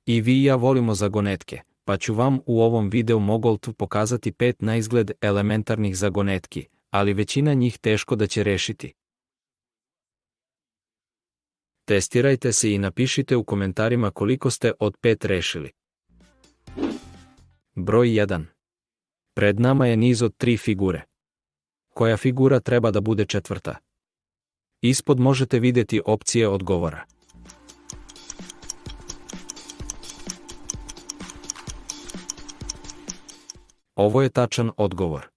I vi i ja volimo zagonetke, pa ću vam u ovom videu Mogoltv pokazati 5 na izgled elementarnih zagonetki, ali većina njih teško da će rešiti. Testirajte se i napišite u komentarima koliko ste od 5 rešili. Broj 1. Pred nama je niz od 3 figure. Koja figura treba da bude četvrta? Ispod možete vidjeti opcije odgovora. Ovo je tačan odgovor.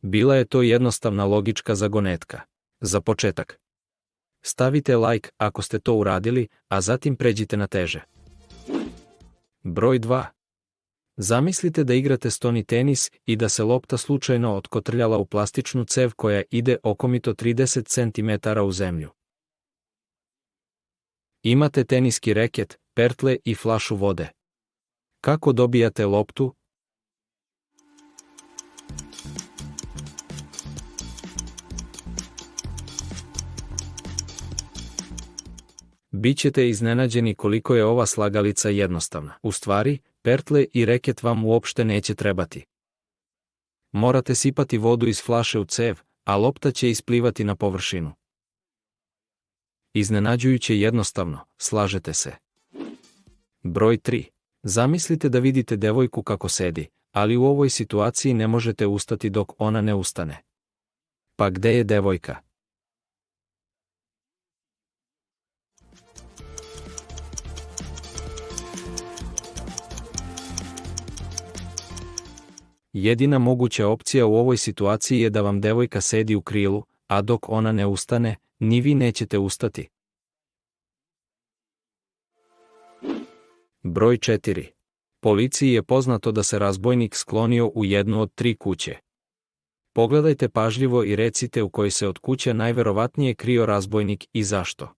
Bila je to jednostavna logička zagonetka. Za početak. Stavite like ako ste to uradili, a zatim pređite na teže. Broj 2. Zamislite da igrate stoni tenis i da se lopta slučajno otkotrljala u plastičnu cev koja ide okomito 30 cm u zemlju. Imate teniski reket, pertle i flašu vode. Kako dobijate loptu? Bićete iznenađeni koliko je ova slagalica jednostavna. U stvari, pertle i reket vam uopšte neće trebati. Morate sipati vodu iz flaše u cev, a lopta će isplivati na površinu. Iznenađujuće jednostavno, slažete se. Broj 3. Zamislite da vidite devojku kako sedi, ali u ovoj situaciji ne možete ustati dok ona ne ustane. Pa gde je devojka? Jedina moguća opcija u ovoj situaciji je da vam devojka sedi u krilu, a dok ona ne ustane, ni vi nećete ustati. Broj 4. Policiji je poznato da se razbojnik sklonio u jednu od 3 kuće. Pogledajte pažljivo i recite u kojoj se od kuće najverovatnije krio razbojnik i zašto.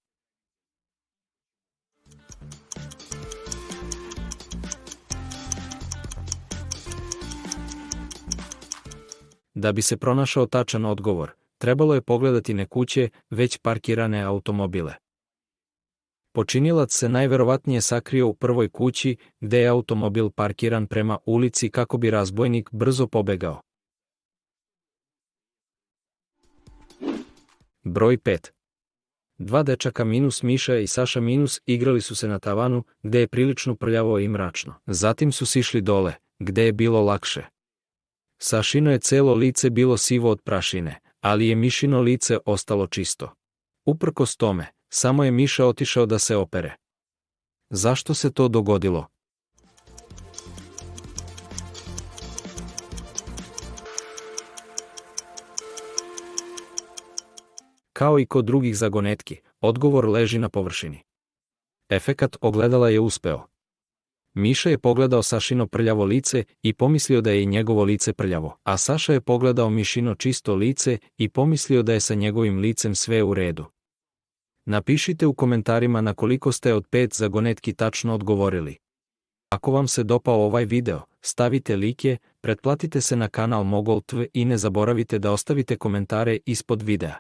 Da bi se pronašao tačan odgovor, trebalo je pogledati ne kuće, već parkirane automobile. Počinilac se najverovatnije sakrio u prvoj kući, gde je automobil parkiran prema ulici kako bi razbojnik brzo pobegao. Broj 5. 2 dečaka minus Miša i Saša minus igrali su se na tavanu, gde je prilično prljavo i mračno. Zatim su sišli dole, gde je bilo lakše. Sašino je celo lice bilo sivo od prašine, ali je Mišino lice ostalo čisto. Uprkos tome, samo je Miša otišao da se opere. Zašto se to dogodilo? Kao i kod drugih zagonetki, odgovor leži na površini. Efekat ogledala je uspeo. Miša je pogledao Sašino prljavo lice i pomislio da je i njegovo lice prljavo, a Saša je pogledao Mišino čisto lice i pomislio da je sa njegovim licem sve u redu. Napišite u komentarima na koliko ste od 5 zagonetki tačno odgovorili. Ako vam se dopao ovaj video, stavite like, pretplatite se na kanal Mogoltv i ne zaboravite da ostavite komentare ispod videa.